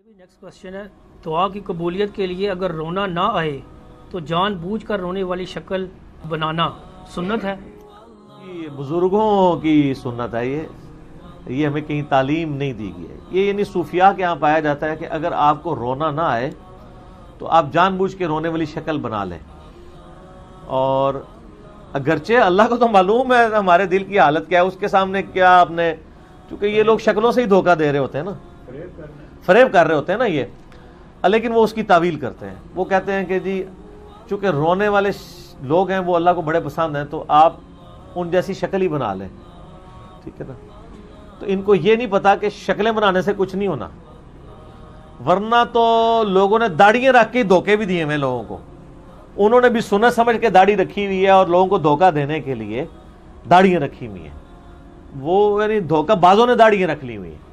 Next question ہے، دعا کی قبولیت کے لیے اگر رونا نہ آئے تو جان بوجھ کر رونے والی شکل بنانا سنت ہے؟ یہ بزرگوں کی سنت ہے، یہ ہمیں کہیں تعلیم نہیں دی گئی ہے. یہ یعنی صوفیاء کے ہاں پایا جاتا ہے کہ اگر آپ کو رونا نہ آئے تو آپ جان بوجھ کے رونے والی شکل بنا لیں. اور اگرچہ اللہ کو تو معلوم ہے ہمارے دل کی حالت کیا ہے، اس کے سامنے کیا آپ نے، چونکہ یہ لوگ شکلوں سے ہی دھوکہ دے رہے ہوتے ہیں نا، فریب کر رہے ہوتے ہیں نا یہ، لیکن وہ اس کی تعویل کرتے ہیں. وہ کہتے ہیں کہ جی چونکہ رونے والے لوگ ہیں وہ اللہ کو بڑے پسند ہیں تو آپ ان جیسی شکل ہی بنا لیں، ٹھیک ہے نا. تو ان کو یہ نہیں پتا کہ شکلیں بنانے سے کچھ نہیں ہونا، ورنہ تو لوگوں نے داڑیاں رکھ کے دھوکے بھی دیے ہیں لوگوں کو. انہوں نے بھی سنت سمجھ کے داڑھی رکھی ہوئی ہے اور لوگوں کو دھوکہ دینے کے لیے داڑیاں رکھی ہوئی ہیں. وہ یعنی دھوکہ بازوں نے داڑیاں رکھ لی ہوئی ہیں.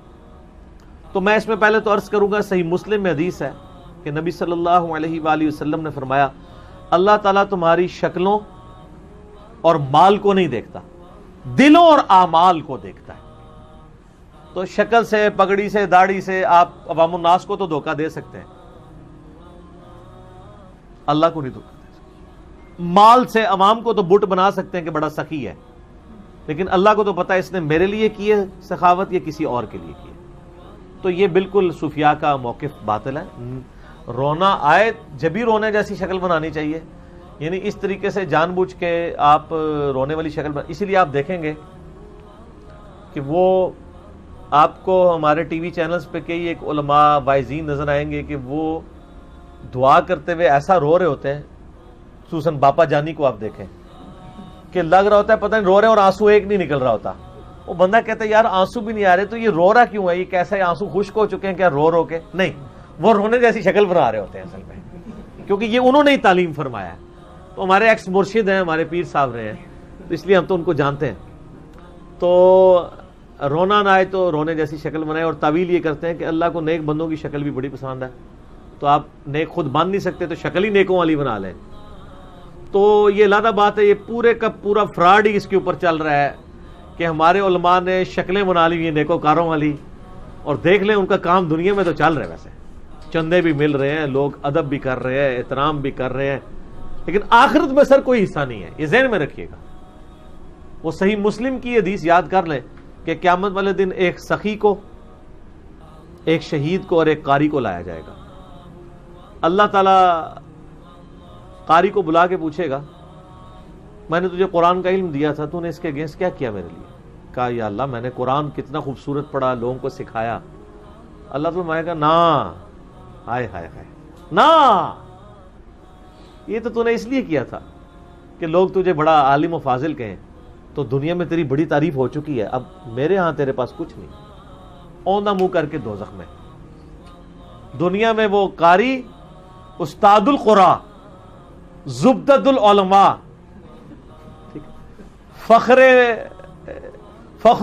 تو میں اس میں پہلے تو عرض کروں گا، صحیح مسلم میں حدیث ہے کہ نبی صلی اللہ علیہ وآلہ وسلم نے فرمایا اللہ تعالیٰ تمہاری شکلوں اور مال کو نہیں دیکھتا، دلوں اور اعمال کو دیکھتا ہے. تو شکل سے، پگڑی سے، داڑھی سے آپ عوام الناس کو تو دھوکہ دے سکتے ہیں، اللہ کو نہیں دھوکہ دے سکتے. مال سے عوام کو تو بت بنا سکتے ہیں کہ بڑا سخی ہے، لیکن اللہ کو تو پتا ہے اس نے میرے لیے کی ہے سخاوت یا کسی اور کے لیے کی ہے. تو یہ بالکل صوفیاء کا موقف باطل ہے. رونا آئے جبھی رونے جیسی شکل بنانی چاہیے، یعنی اس طریقے سے جان بوجھ کے آپ رونے والی شکل اسی لیے آپ دیکھیں گے کہ وہ آپ کو ہمارے ٹی وی چینلز پہ کئی ایک علماء واعظین نظر آئیں گے کہ وہ دعا کرتے ہوئے ایسا رو رہے ہوتے ہیں. خصوصاً باپا جانی کو آپ دیکھیں کہ لگ رہا ہوتا ہے پتہ نہیں رو رہے اور آنسو ایک نہیں نکل رہا ہوتا. وہ بندہ کہتا ہے یار آنسو بھی نہیں آ رہے تو یہ رو رہا کیوں ہے، یہ کیسے آنسو خشک ہو چکے ہیں کیا رو رو کے؟ نہیں، وہ رونے جیسی شکل بنا رہے ہوتے ہیں اصل میں، کیونکہ یہ انہوں نے ہی تعلیم فرمایا ہے. تو ہمارے ایکس مرشد ہیں، ہمارے پیر صاحب رہے ہیں، تو اس لیے ہم تو ان کو جانتے ہیں. تو رونا نہ آئے تو رونے جیسی شکل بنائے. اور تعویل یہ کرتے ہیں کہ اللہ کو نیک بندوں کی شکل بھی بڑی پسند ہے، تو آپ نیک خود بن نہیں سکتے تو شکل ہی نیکوں والی بنا لیں. تو یہ علیحدہ بات ہے، یہ پورے کا پورا فراڈ ہی اس کے اوپر چل رہا ہے کہ ہمارے علماء نے شکلیں بنا لی ہیں نیکوکاروں والی، اور دیکھ لیں ان کا کام دنیا میں تو چل رہا ہے، ویسے چندے بھی مل رہے ہیں، لوگ ادب بھی کر رہے ہیں، احترام بھی کر رہے ہیں، لیکن آخرت میں سر کوئی حصہ نہیں ہے. یہ ذہن میں رکھیے گا. وہ صحیح مسلم کی حدیث یاد کر لیں کہ قیامت والے دن ایک سخی کو، ایک شہید کو اور ایک قاری کو لایا جائے گا. اللہ تعالیٰ قاری کو بلا کے پوچھے گا میں نے تجھے قرآن کا علم دیا تھا، تو نے اس کے اگینسٹ کیا کیا میرے لیے؟ کہا یا اللہ میں نے قرآن کتنا خوبصورت پڑھا، لوگوں کو سکھایا. اللہ تعالیٰ فرمائے گا نا، ہائے ہائے ہائے نا، یہ تو نے اس لیے کیا تھا کہ لوگ تجھے بڑا عالم و فاضل کہیں، تو دنیا میں تیری بڑی تعریف ہو چکی ہے، اب میرے ہاں تیرے پاس کچھ نہیں. اوندہ منہ کر کے دوزخ میں. دنیا میں وہ قاری، استاد القرآ، زبدۃ العلماء، فخر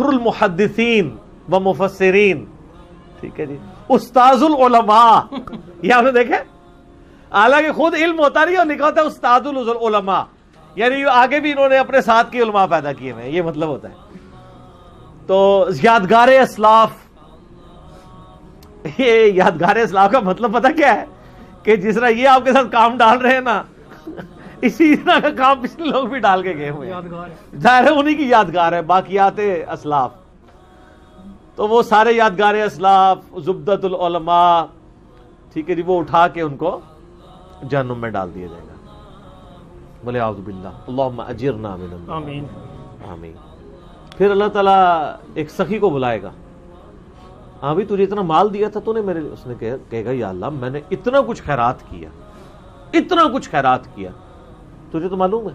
المحدثین و مفسرین، ٹھیک ہے جی، استاذ العلماء. یہ آپ نے دیکھا، حالانکہ خود علم ہوتا نہیں اور لکھا ہوتا ہے استاد العلماء، یعنی آگے بھی انہوں نے اپنے ساتھ کے علماء پیدا کیے ہوئے ہیں، یہ مطلب ہوتا ہے. تو یادگار اسلاف، یہ یادگار اسلاف کا مطلب پتہ کیا ہے کہ جس طرح یہ آپ کے ساتھ کام ڈال رہے ہیں نا، اسی طرح کا کام پچھلے لوگ بھی ڈال کے گئے ہوئے ہیں، ظاہر ہے انہی کی یادگار ہے باقیات اسلاف. تو وہ سارے یادگار اسلاف، زبدۃ العلماء، ٹھیک ہے جی، وہ اٹھا کے ان کو جہنم میں ڈال دیا جائے گا. بولے اعوذ باللہ، اللہم اجرنا من النار. آمین آمین. پھر اللہ تعالیٰ ایک سخی کو بلائے گا، ہاں بھی تجھے اتنا مال دیا تھا تو نے میرے لیے، اس نے کہے گا یا اللہ میں نے اتنا کچھ خیرات کیا، اتنا کچھ خیرات کیا، تجھے تو معلوم ہے،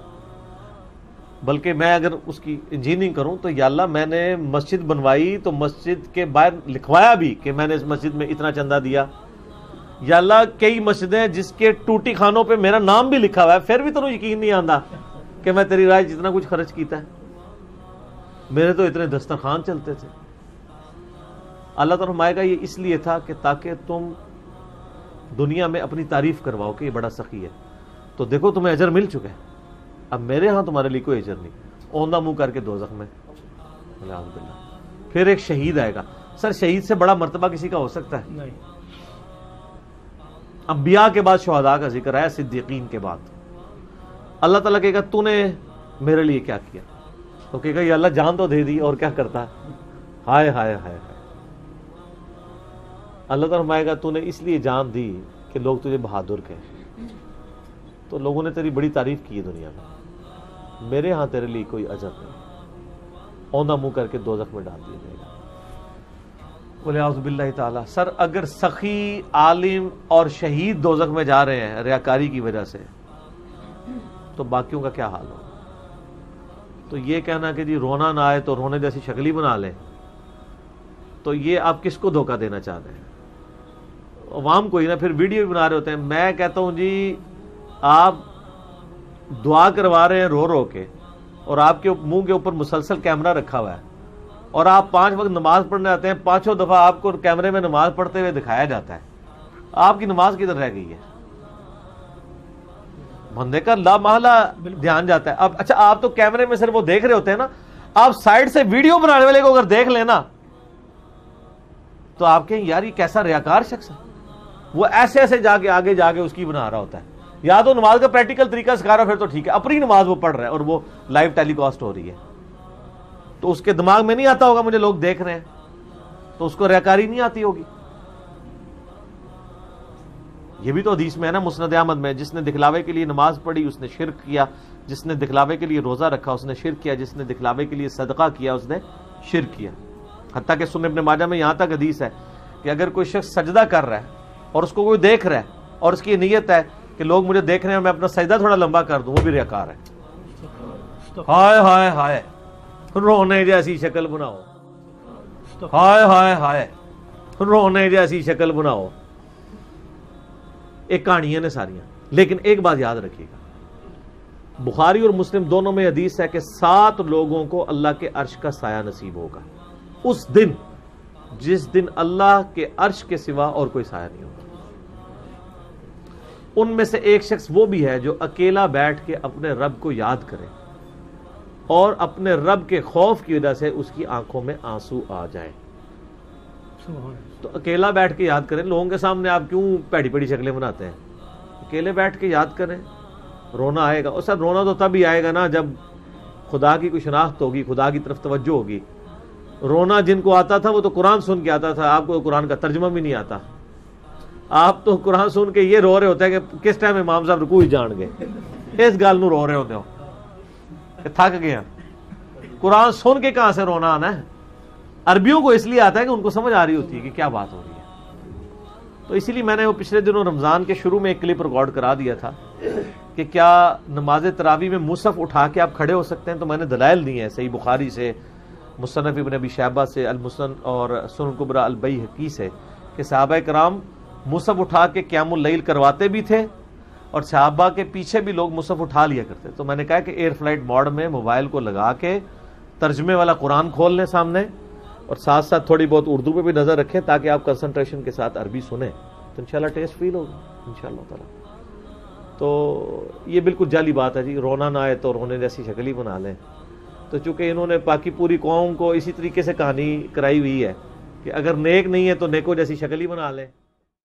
بلکہ میں اگر اس کی انجینئرنگ کروں تو یا اللہ میں نے مسجد بنوائی تو مسجد کے باہر لکھوایا بھی کہ میں نے اس مسجد میں اتنا چندہ دیا. یا اللہ کئی مسجدیں جس کے ٹوٹی خانوں پہ میرا نام بھی لکھا ہوا ہے، پھر بھی تمہیں یقین نہیں آتا کہ میں تیری رائے جتنا کچھ خرچ کیتا ہے. میرے تو اتنے دسترخوان چلتے تھے. اللہ تعالیٰ فرمائے گا یہ اس لیے تھا کہ تاکہ تم دنیا میں اپنی تعریف کرواؤ کہ یہ بڑا سخی ہے. تو دیکھو تمہیں اجر مل چکا ہے، اب میرے ہاں تمہارے لیے کوئی اجر نہیں. اوندہ منہ کر کے دوزخ میں. پھر ایک شہید آئے گا. سر شہید سے بڑا مرتبہ کسی کا ہو سکتا ہے؟ نہیں. انبیاء کے بعد شہداء کا ذکر ہے، صدیقین کے بعد. اللہ تعالیٰ کہے گا تو نے میرے لیے کیا کیا؟ تو کہے گا یہ اللہ جان تو دے دی اور کیا کرتا ہے؟ ہائے ہائے ہائے ہائے. اللہ تعالیٰ فرمائے گا تو نے اس لیے جان دی کہ لوگ تجھے بہادر کہیں، تو لوگوں نے تیری بڑی تعریف کی ہے دنیا میں، میرے ہاں تیرے لیے کوئی اجر نہیں، اوندھا منہ کر کے دوزخ میں ڈال دیا جائے گا. بولے اعوذ باللہ تعالیٰ. سر اگر سخی، عالم اور شہید دوزخ میں جا رہے ہیں ریاکاری کی وجہ سے، تو باقیوں کا کیا حال ہوگا؟ تو یہ کہنا کہ جی رونا نہ آئے تو رونے جیسی شکل ہی بنا لیں، تو یہ آپ کس کو دھوکہ دینا چاہ رہے ہیں؟ عوام کو ہی نا. پھر ویڈیو بھی بنا رہے ہوتے ہیں. میں کہتا ہوں جی آپ دعا کروا رہے ہیں رو رو کے، اور آپ کے منہ کے اوپر مسلسل کیمرہ رکھا ہوا ہے، اور آپ 5 وقت نماز پڑھنے آتے ہیں، 5 دفعہ آپ کو کیمرے میں نماز پڑھتے ہوئے دکھایا جاتا ہے. آپ کی نماز کدھر رہ گئی ہے؟ بندے کا لا محالہ دھیان جاتا ہے. اب اچھا آپ تو کیمرے میں صرف وہ دیکھ رہے ہوتے ہیں نا، آپ سائڈ سے ویڈیو بنانے والے کو اگر دیکھ لینا تو آپ کہیں یار یہ کیسا ریاکار شخص ہے. وہ ایسے ایسے جا کے آگے جا کے اس کی بنا رہا ہوتا ہے. یا تو نماز کا پریکٹیکل طریقہ سکھا رہا پھر تو ٹھیک ہے، اپنی نماز وہ پڑھ رہا ہے اور وہ لائیو ٹیلی کاسٹ ہو رہی ہے، تو اس کے دماغ میں نہیں آتا ہوگا مجھے لوگ دیکھ رہے ہیں، تو اس کو ریاکاری نہیں آتی ہوگی. یہ بھی تو حدیث میں ہے نا مسند احمد میں، جس نے دکھلاوے کے لیے نماز پڑھی اس نے شرک کیا، جس نے دکھلاوے کے لیے روزہ رکھا اس نے شرک کیا، جس نے دکھلاوے کے لیے صدقہ کیا اس نے شرک کیا. حتیٰ کہ سنن ابن ماجہ میں یہاں تک حدیث ہے کہ اگر کوئی شخص سجدہ کر رہا ہے اور اس کو کوئی دیکھ رہا ہے اور اس کی نیت ہے کہ لوگ مجھے دیکھ رہے ہیں اور میں اپنا سجدہ تھوڑا لمبا کر دوں، وہ بھی ریاکار ہے. ہائے ہائے ہائے رونے جیسی شکل بناؤ، ہائے ہائے ہائے رونے جیسی شکل بناؤ. ایک کہانیاں نے ساریاں. لیکن ایک بات یاد رکھیے گا، بخاری اور مسلم دونوں میں حدیث ہے کہ 7 لوگوں کو اللہ کے عرش کا سایہ نصیب ہوگا اس دن، جس دن اللہ کے عرش کے سوا اور کوئی سایہ نہیں ہوگا. ان میں سے ایک شخص وہ بھی ہے جو اکیلا بیٹھ کے اپنے رب کو یاد کرے اور اپنے رب کے خوف کی وجہ سے اس کی آنکھوں میں آنسو آ جائے. تو اکیلا بیٹھ کے یاد کریں. لوگوں کے سامنے آپ کیوں پیڑی پیڑی شکلیں بناتے ہیں؟ اکیلے بیٹھ کے یاد کریں، رونا آئے گا. اور سر رونا تو تب ہی آئے گا نا جب خدا کی کوئی شناخت ہوگی، خدا کی طرف توجہ ہوگی. رونا جن کو آتا تھا وہ تو قرآن سن کے آتا تھا، آپ کو قرآن کا ترجمہ بھی نہیں آتا. آپ تو قرآن سن کے یہ رو رہے ہوتے ہیں کہ کس ٹائم امام صاحب رکوع ہی جان گئے، اس گل نو رو رہے ہوتے ہو کہ تھک گیا. قرآن سن کے کہاں سے رونا آنا ہے؟ عربیوں کو اس لیے آتا ہے کہ ان کو سمجھ آ رہی ہوتی ہے کہ کیا بات ہو رہی ہے. تو اسی لیے میں نے وہ پچھلے دنوں رمضان کے شروع میں ایک کلپ ریکارڈ کرا دیا تھا کہ کیا نماز تراویح میں مصحف اٹھا کے آپ کھڑے ہو سکتے ہیں. تو میں نے دلائل دی ہیں صحیح بخاری سے، مصنف ابن ابی شیبہ سے، المسن اور سنن کبریٰ البیہقی سے کہ صحابہ کرام مصحف اٹھا کے قیام اللیل کرواتے بھی تھے اور صحابہ کے پیچھے بھی لوگ مصحف اٹھا لیا کرتے. تو میں نے کہا کہ ایئر فلائٹ موڈ میں موبائل کو لگا کے ترجمے والا قرآن کھول لیں سامنے اور ساتھ ساتھ تھوڑی بہت اردو پہ بھی نظر رکھیں تاکہ آپ کنسنٹریشن کے ساتھ عربی سنیں تو انشاءاللہ ٹیسٹ فیل ہوگا انشاءاللہ تعالی. تو یہ بالکل جعلی بات ہے جی، رونا نہ آئے تو رونے جیسی شکل ہی بنا لیں. تو چونکہ انہوں نے باقی پوری قوم کو اسی طریقے سے کہانی کرائی ہوئی ہے کہ اگر نیک نہیں ہے تو نیکو جیسی شکل ہی بنا لیں.